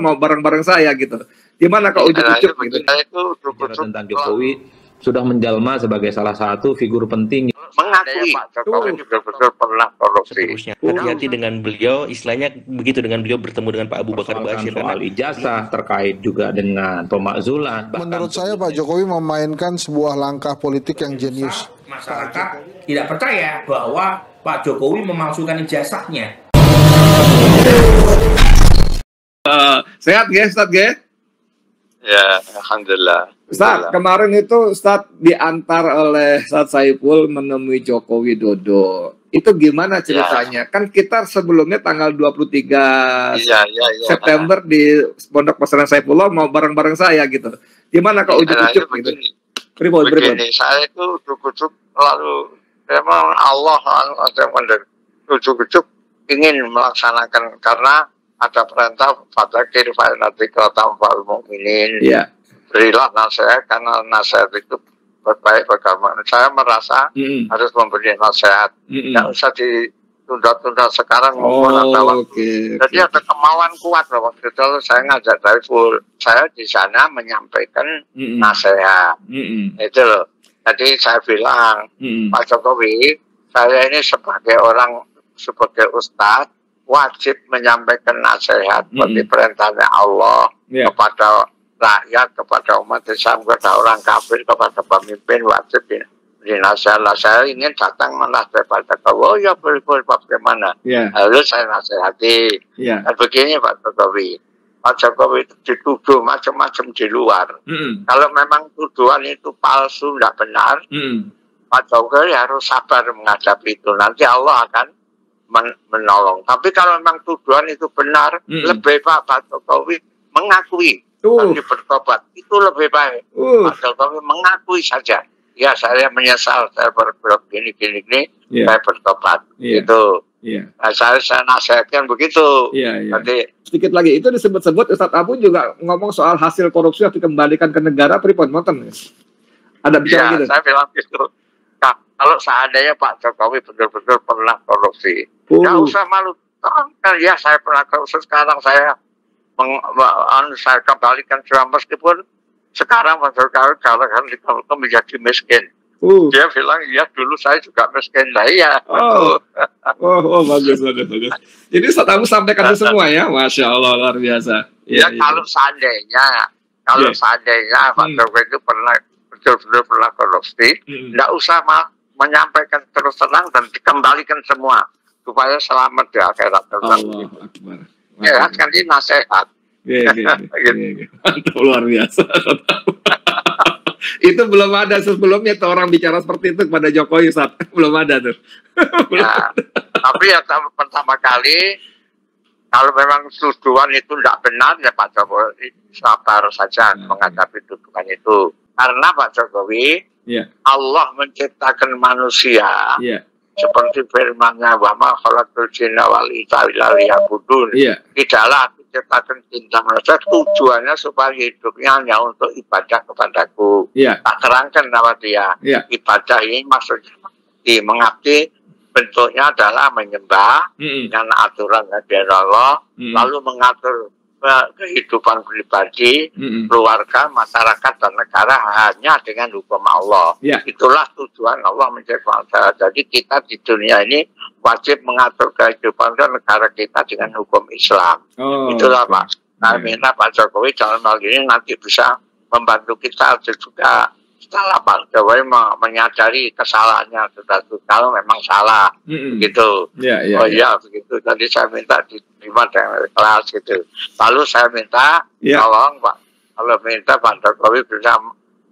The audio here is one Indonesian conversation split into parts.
mau bareng-bareng saya gitu. Gimana kok ujuk-ujuk gitu? Tentang Jokowi sudah menjelma sebagai salah satu figur penting. Mengakui Pak Jokowi betul-betul pernah korupsi. Hati-hati dengan beliau, istilahnya begitu dengan beliau bertemu dengan Pak Abu Bakar Bashir. Soal ijazah terkait juga dengan pemakzulan. Menurut saya Pak Jokowi memainkan sebuah langkah politik yang jenius. Masyarakat tidak percaya bahwa Pak Jokowi memalsukan ijazahnya. Sehat ya Ustadz ya? Ya, alhamdulillah. Ustadz, kemarin itu Ustadz diantar oleh Ustadz Saiful menemui Joko Widodo. Itu gimana ceritanya? Kan kita sebelumnya tanggal 23 September di Pondok Pesantren Saifullah mau bareng-bareng saya gitu. Gimana kok ujuk-ujuk gitu? Begini, saya itu ujuk-ujuk lalu memang Allah ujuk-ujuk ingin melaksanakan karena ada perintah fadzakir fa inna dzikra tanfa'ul mu'minin. Berilah nasihat karena nasihat itu berbaik bagaimana. Saya merasa harus memberi nasihat. Tidak usah ditunda-tunda sekarang maupun ada waktu. Jadi ada kemauan kuat loh waktu itu saya ngajak Saiful. Saya di sana menyampaikan nasihat. Itu loh. Jadi saya bilang, Pak Jokowi, saya ini sebagai ustadz wajib menyampaikan nasihat seperti perintahnya Allah kepada rakyat, kepada umat Islam, kepada orang kafir, kepada pemimpin wajib dinasihatlah. Saya ingin datang menasihat Pak Jokowi. Oh ya boleh bagaimana? Lalu saya nasihati. Dan begini Pak Jokowi. Pak Jokowi itu dituduh macam-macam di luar. Kalau memang tuduhan itu palsu, tidak benar, Pak Jokowi harus sabar menghadapi itu. Nanti Allah akan menolong. Tapi kalau memang tuduhan itu benar, lebih Pak Jokowi mengakui nanti bertobat. Itu lebih baik. Pak Jokowi mengakui saja. Ya saya menyesal, saya berbuat gini, saya bertobat. Itu. Nah, saya nasihatkan begitu. Nanti sedikit lagi, itu disebut-sebut Ustadz Abu juga ngomong soal hasil korupsi yang dikembalikan ke negara, pripun moten? Ada bicara gitu? Saya bilang gitu. Kalau seandainya Pak Jokowi betul-betul pernah korupsi, nggak usah malu. Ya saya pernah korupsi, sekarang saya kembalikan semua, meskipun sekarang Pak Jokowi kalau menjadi miskin. Dia bilang, iya dulu saya juga miskin lah ya. Bagus. Jadi Ustadz Abu sampaikan itu semua ya, Masya Allah, luar biasa. Kalau seandainya Pak Jokowi itu betul-betul pernah korupsi, nggak usah menyampaikan terus terang dan dikembalikan semua supaya selamat di akhirat. Ya kan ini nasihat. Mantap, luar biasa. Itu belum ada sebelumnya tuh orang bicara seperti itu kepada Jokowi, Ustaz. Belum ada tuh. Tapi ya pertama kali kalau memang tuduhan itu tidak benar ya Pak Jokowi sabar saja menghadapi tuduhan itu. Karena Pak Jokowi Allah menciptakan manusia seperti firman-Nya wa ma khalaqtul jinna wal insa illa liya'budun. Tidaklah ciptakan cinta manusia tujuannya supaya hidupnya hanya untuk ibadah kepadaku. Tak terangkan nama dia. Ibadah ini maksudnya mengabdi, bentuknya adalah menyembah dengan aturan dari Allah, lalu mengatur kehidupan pribadi, keluarga, masyarakat, dan negara hanya dengan hukum Allah. Itulah tujuan Allah menciptakan manusia. Jadi kita di dunia ini wajib mengatur kehidupan dan negara kita dengan hukum Islam. Itulah Pak. Saya minta Pak Jokowi dalam hal ini nanti bisa membantu kita juga setelah Pak Jokowi menyadari kesalahannya sudah kalau memang salah, gitu. Begitu. Tadi saya minta diterima dengan kelas gitu. Lalu saya minta tolong Pak, kalau minta Pak Jokowi bisa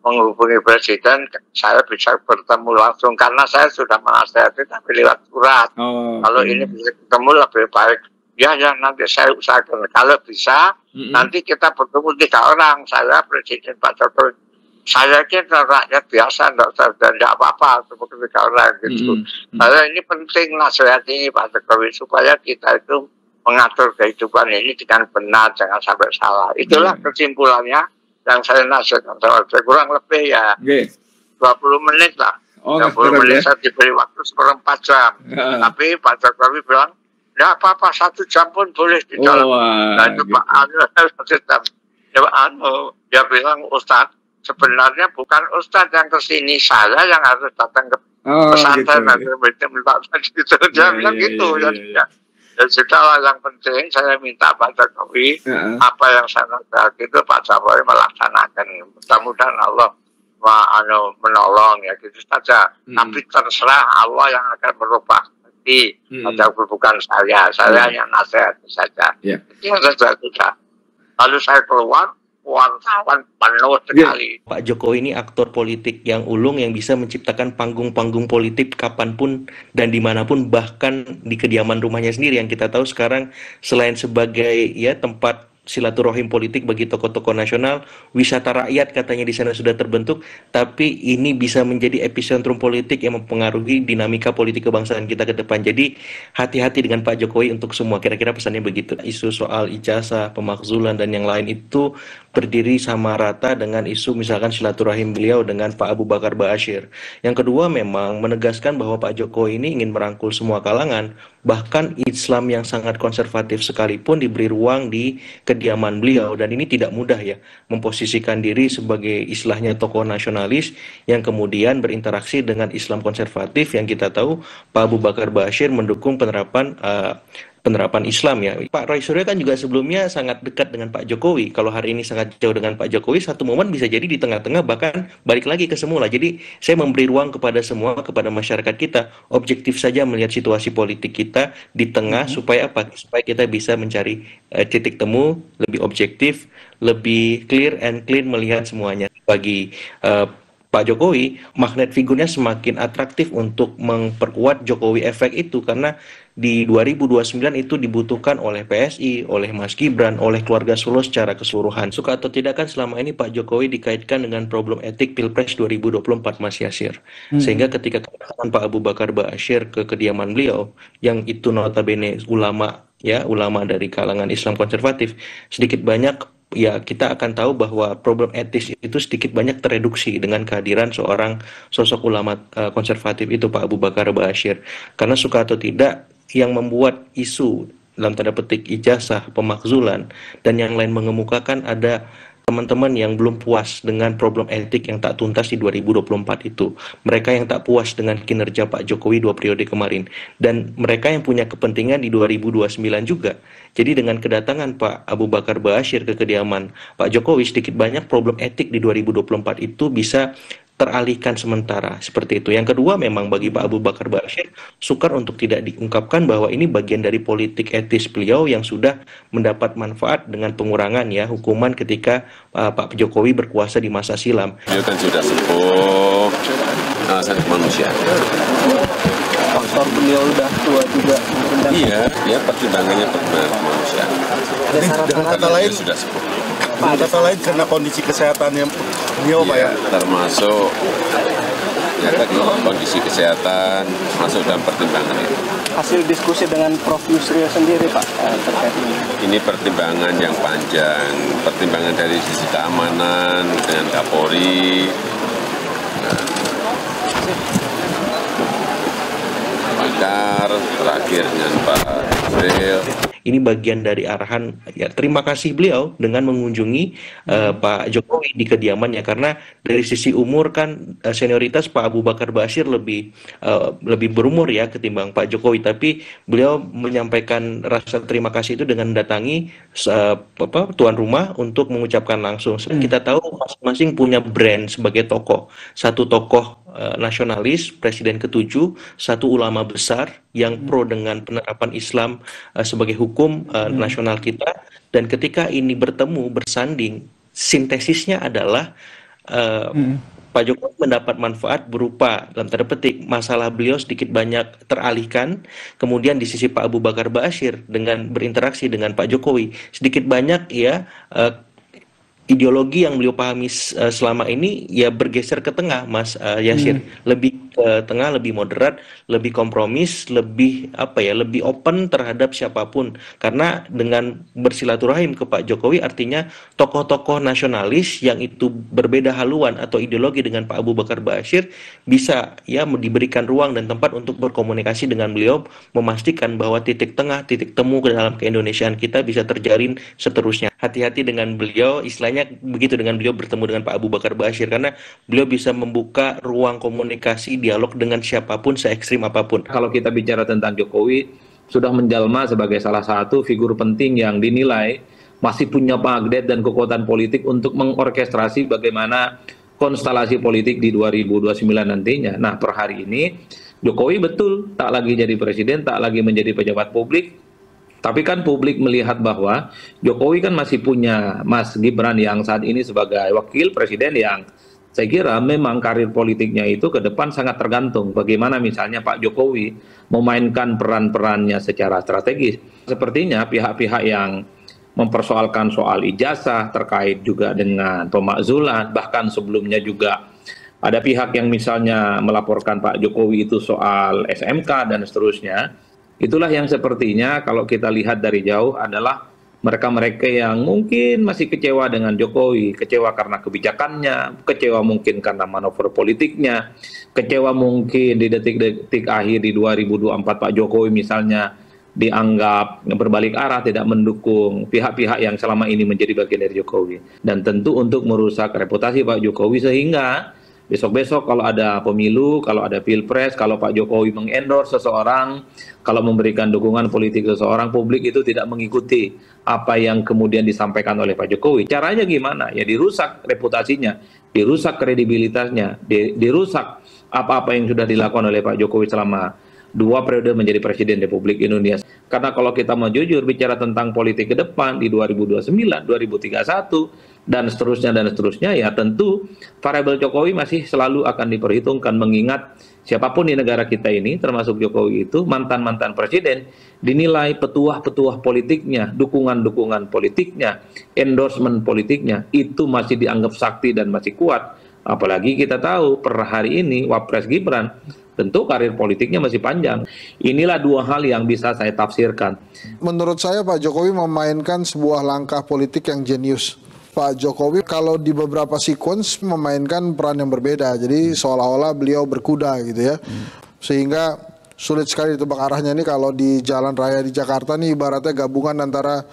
menghubungi Presiden, saya bisa bertemu langsung karena saya sudah menasihati tapi lewat surat. Kalau ini bisa ketemu lebih baik. Ya nanti saya usahakan. Kalau bisa nanti kita bertemu 3 orang, saya Presiden Pak Jokowi. Saya kira rakyat biasa, tidak apa-apa seperti 3 orang gitu. Saya ini penting nasihat ini Pak Jokowi supaya kita itu mengatur kehidupan ini dengan benar, jangan sampai salah. Itulah kesimpulannya yang saya nasihatkan. Kurang lebih ya 20 menit lah. 20 menit saya diberi waktu 4 jam. Tapi Pak Jokowi bilang Nggak apa-apa, 1 jam pun boleh di dalam. Nah itu gitu. Dia bilang, Ustadz, sebenarnya bukan Ustadz yang kesini, saya yang harus datang ke pesantren gitu. minta gitu. Dia bilang gitu. Ya sudahlah, yang penting saya minta Pak Jokowi apa yang saya nasihat itu Pak Jokowi melaksanakan. Mudah-mudahan Allah menolong ya, gitu saja. Tapi terserah Allah yang akan merubah hati. Bukan saya hanya nasihat saja. Itu saja sudah. Lalu saya keluar, wartawan penuh sekali. Pak Jokowi ini aktor politik yang ulung, yang bisa menciptakan panggung-panggung politik kapanpun dan dimanapun, bahkan di kediaman rumahnya sendiri yang kita tahu sekarang selain sebagai ya tempat silaturahim politik bagi tokoh-tokoh nasional, wisata rakyat katanya di sana sudah terbentuk, tapi ini bisa menjadi epicentrum politik yang mempengaruhi dinamika politik kebangsaan kita ke depan. Jadi hati-hati dengan Pak Jokowi untuk semua, kira-kira pesannya begitu. Isu soal ijazah, pemakzulan dan yang lain itu berdiri sama rata dengan isu misalkan silaturahim beliau dengan Pak Abu Bakar Ba'asyir. Yang kedua memang menegaskan bahwa Pak Jokowi ini ingin merangkul semua kalangan, bahkan Islam yang sangat konservatif sekalipun diberi ruang di kediaman beliau, dan ini tidak mudah ya, memposisikan diri sebagai istilahnya tokoh nasionalis yang kemudian berinteraksi dengan Islam konservatif yang kita tahu Pak Abu Bakar Ba'asyir mendukung penerapan Islam ya. Pak Roy Suryo kan juga sebelumnya sangat dekat dengan Pak Jokowi. Kalau hari ini sangat jauh dengan Pak Jokowi, satu momen bisa jadi di tengah-tengah bahkan balik lagi ke semula. Jadi saya memberi ruang kepada semua, kepada masyarakat kita, objektif saja melihat situasi politik kita di tengah supaya apa? Supaya kita bisa mencari titik temu lebih objektif, lebih clear and clean melihat semuanya. Bagi Pak Jokowi, magnet figurnya semakin atraktif untuk memperkuat Jokowi efek itu, karena di 2029 itu dibutuhkan oleh PSI, oleh Mas Gibran, oleh keluarga Solo secara keseluruhan. Suka atau tidak kan selama ini Pak Jokowi dikaitkan dengan problem etik Pilpres 2024, Mas Yasir. Sehingga ketika kedatangan Pak Abu Bakar Ba'asyir ke kediaman beliau, yang itu notabene ulama dari kalangan Islam konservatif, sedikit banyak ya kita akan tahu bahwa problem etis itu sedikit banyak tereduksi dengan kehadiran seorang sosok ulama konservatif itu, Pak Abu Bakar Ba'asyir. Karena suka atau tidak, yang membuat isu dalam tanda petik ijazah, pemakzulan, dan yang lain mengemukakan ada teman-teman yang belum puas dengan problem etik yang tak tuntas di 2024 itu. Mereka yang tak puas dengan kinerja Pak Jokowi 2 periode kemarin. Dan mereka yang punya kepentingan di 2029 juga. Jadi dengan kedatangan Pak Abu Bakar Ba'asyir ke kediaman Pak Jokowi, sedikit banyak problem etik di 2024 itu bisa teralihkan sementara, seperti itu. Yang kedua, memang bagi Pak Abu Bakar Ba'asyir sukar untuk tidak diungkapkan bahwa ini bagian dari politik etis beliau yang sudah mendapat manfaat dengan pengurangan ya hukuman ketika Pak Jokowi berkuasa di masa silam. Beliau kan sudah sepuh, alasan kemanusiaan. Faktor beliau udah tua juga. Iya, ya pertimbangannya kemanusiaan. Dengan kata lain sudah sepuh. Dengan kata lain karena kondisi kesehatannya beliau Pak ya. Termasuk ya tadi kondisi kesehatan masuk dalam pertimbangan itu. Hasil diskusi dengan Prof. Yusril sendiri Pak terkait ini. Ini pertimbangan yang panjang, pertimbangan dari sisi keamanan dengan Kapolri. Bakar, terakhir dengan Pak Yusril. Ini bagian dari arahan ya, terima kasih beliau dengan mengunjungi Pak Jokowi di kediamannya, karena dari sisi umur kan senioritas Pak Abu Bakar Ba'asyir lebih berumur ya ketimbang Pak Jokowi, tapi beliau menyampaikan rasa terima kasih itu dengan mendatangi tuan rumah untuk mengucapkan langsung. Kita tahu masing-masing punya brand sebagai tokoh. Satu tokoh nasionalis, presiden ke-7, satu ulama besar yang pro dengan penerapan Islam sebagai hukum nasional kita, dan ketika ini bertemu, bersanding, sintesisnya adalah Pak Jokowi mendapat manfaat berupa dalam tanda petik masalah beliau sedikit banyak teralihkan, kemudian di sisi Pak Abu Bakar Ba'asyir dengan berinteraksi dengan Pak Jokowi sedikit banyak ya ideologi yang beliau pahami selama ini ya bergeser ke tengah, Mas Yasir. Lebih ke tengah, lebih moderat, lebih kompromis, lebih lebih open terhadap siapapun. Karena dengan bersilaturahim ke Pak Jokowi artinya tokoh-tokoh nasionalis yang itu berbeda haluan atau ideologi dengan Pak Abu Bakar Ba'asyir bisa diberikan ruang dan tempat untuk berkomunikasi dengan beliau, memastikan bahwa titik tengah, titik temu ke dalam keindonesiaan kita bisa terjalin seterusnya. Hati-hati dengan beliau, istilahnya begitu, dengan beliau bertemu dengan Pak Abu Bakar Ba'asyir, karena beliau bisa membuka ruang komunikasi dialog dengan siapapun se-ekstrim apapun. Kalau kita bicara tentang Jokowi, sudah menjelma sebagai salah satu figur penting yang dinilai masih punya magnet dan kekuatan politik untuk mengorkestrasi bagaimana konstelasi politik di 2029 nantinya. Nah, per hari ini Jokowi betul tak lagi jadi presiden, tak lagi menjadi pejabat publik, tapi kan publik melihat bahwa Jokowi kan masih punya Mas Gibran yang saat ini sebagai wakil presiden, yang saya kira memang karir politiknya itu ke depan sangat tergantung bagaimana misalnya Pak Jokowi memainkan peran-perannya secara strategis. Sepertinya pihak-pihak yang mempersoalkan soal ijazah terkait juga dengan pemakzulan, bahkan sebelumnya juga ada pihak yang misalnya melaporkan Pak Jokowi itu soal SMK dan seterusnya. Itulah yang sepertinya kalau kita lihat dari jauh adalah mereka-mereka yang mungkin masih kecewa dengan Jokowi, kecewa karena kebijakannya, kecewa mungkin karena manuver politiknya, kecewa mungkin di detik-detik akhir di 2024 Pak Jokowi misalnya dianggap berbalik arah, tidak mendukung pihak-pihak yang selama ini menjadi bagian dari Jokowi. Dan tentu untuk merusak reputasi Pak Jokowi, sehingga besok-besok kalau ada pemilu, kalau ada pilpres, kalau Pak Jokowi mengendorse seseorang, kalau memberikan dukungan politik ke seseorang, publik itu tidak mengikuti apa yang kemudian disampaikan oleh Pak Jokowi. Caranya gimana? Ya dirusak reputasinya, dirusak kredibilitasnya, dirusak apa-apa yang sudah dilakukan oleh Pak Jokowi selama 2 periode menjadi Presiden Republik Indonesia. Karena kalau kita mau jujur bicara tentang politik ke depan di 2029, 2031, dan seterusnya, ya tentu variabel Jokowi masih selalu akan diperhitungkan, mengingat siapapun di negara kita ini, termasuk Jokowi itu, mantan-mantan presiden, dinilai petuah-petuah politiknya, dukungan-dukungan politiknya, endorsement politiknya, itu masih dianggap sakti dan masih kuat. Apalagi kita tahu per hari ini Wapres Gibran, tentu karir politiknya masih panjang. Inilah 2 hal yang bisa saya tafsirkan. Menurut saya Pak Jokowi memainkan sebuah langkah politik yang jenius. Pak Jokowi kalau di beberapa sequence memainkan peran yang berbeda. Jadi seolah-olah beliau berkuda gitu ya. Sehingga sulit sekali ditebak arahnya. Nih kalau di jalan raya di Jakarta nih ibaratnya gabungan antara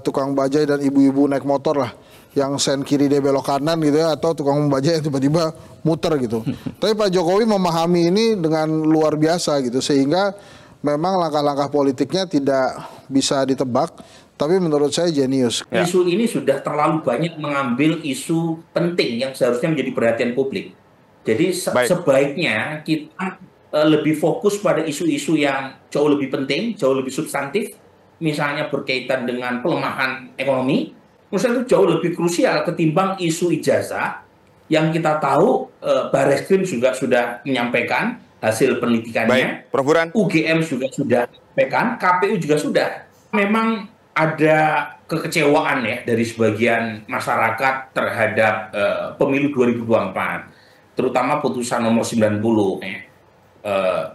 tukang bajai dan ibu-ibu naik motor lah. Yang sen kiri dia belok kanan gitu ya, atau tukang bajai yang tiba-tiba muter gitu. Tapi Pak Jokowi memahami ini dengan luar biasa gitu, sehingga memang langkah-langkah politiknya tidak bisa ditebak, tapi menurut saya jenius. Isu ini sudah terlalu banyak mengambil isu penting yang seharusnya menjadi perhatian publik. Jadi sebaiknya kita lebih fokus pada isu-isu yang jauh lebih penting, jauh lebih substantif, misalnya berkaitan dengan pelemahan ekonomi. Menurut saya itu jauh lebih krusial ketimbang isu ijazah yang kita tahu Barreskrim juga sudah menyampaikan hasil penelitikannya. Prof. Burhan. UGM juga sudah menyampaikan, KPU juga sudah. Memang ada kekecewaan ya dari sebagian masyarakat terhadap pemilu 2024, terutama putusan nomor 90 ya.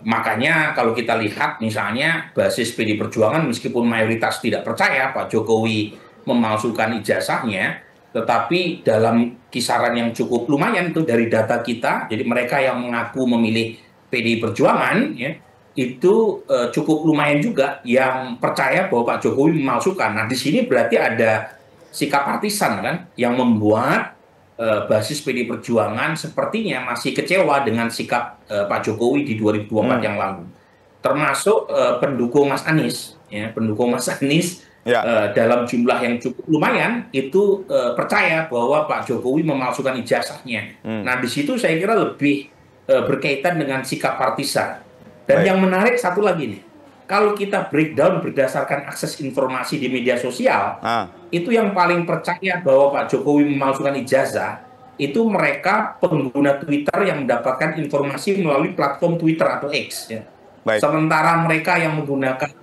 Makanya kalau kita lihat misalnya basis PD Perjuangan meskipun mayoritas tidak percaya Pak Jokowi memalsukan ijazahnya, tetapi dalam kisaran yang cukup lumayan itu dari data kita, jadi mereka yang mengaku memilih PDI Perjuangan ya, itu cukup lumayan juga yang percaya bahwa Pak Jokowi memalsukan. Nah di sini berarti ada sikap partisan kan yang membuat basis PDI Perjuangan sepertinya masih kecewa dengan sikap Pak Jokowi di 2024 yang lalu, termasuk pendukung Mas Anies ya, pendukung Mas Anies. Dalam jumlah yang cukup lumayan itu percaya bahwa Pak Jokowi memalsukan ijazahnya. Nah di situ saya kira lebih berkaitan dengan sikap partisan. Dan yang menarik satu lagi nih, kalau kita breakdown berdasarkan akses informasi di media sosial, itu yang paling percaya bahwa Pak Jokowi memalsukan ijazah itu mereka pengguna Twitter yang mendapatkan informasi melalui platform Twitter atau X. Ya. Sementara mereka yang menggunakan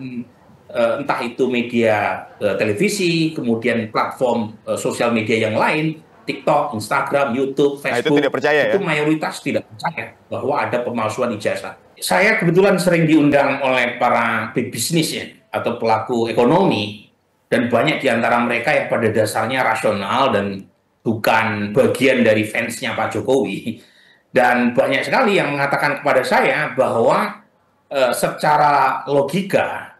entah itu media televisi, kemudian platform sosial media yang lain, TikTok, Instagram, YouTube, Facebook, itu tidak percaya itu ya? mayoritas tidak percaya bahwa ada pemalsuan ijazah. Saya kebetulan sering diundang oleh para big business ya, atau pelaku ekonomi, dan banyak di antara mereka yang pada dasarnya rasional dan bukan bagian dari fansnya Pak Jokowi. Dan banyak sekali yang mengatakan kepada saya bahwa secara logika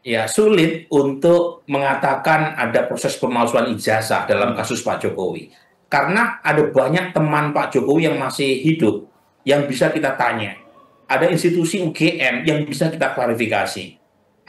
ya sulit untuk mengatakan ada proses pemalsuan ijazah dalam kasus Pak Jokowi. Karena ada banyak teman Pak Jokowi yang masih hidup, yang bisa kita tanya. Ada institusi UGM yang bisa kita klarifikasi.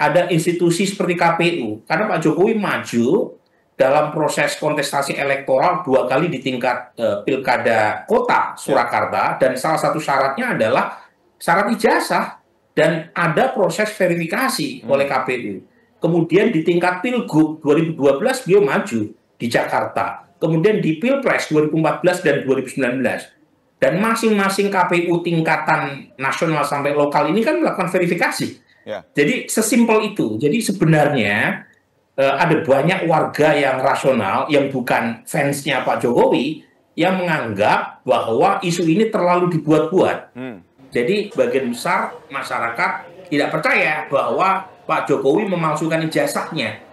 Ada institusi seperti KPU, karena Pak Jokowi maju dalam proses kontestasi elektoral 2 kali di tingkat pilkada kota Surakarta, dan salah satu syaratnya adalah syarat ijazah. Dan ada proses verifikasi oleh KPU. Kemudian di tingkat Pilgub 2012 beliau maju di Jakarta. Kemudian di Pilpres 2014 dan 2019. Dan masing-masing KPU tingkatan nasional sampai lokal ini kan melakukan verifikasi. Ya. Jadi sesimpel itu. Jadi sebenarnya ada banyak warga yang rasional, yang bukan fansnya Pak Jokowi, yang menganggap bahwa isu ini terlalu dibuat-buat. Jadi bagian besar masyarakat tidak percaya bahwa Pak Jokowi memalsukan ijazahnya.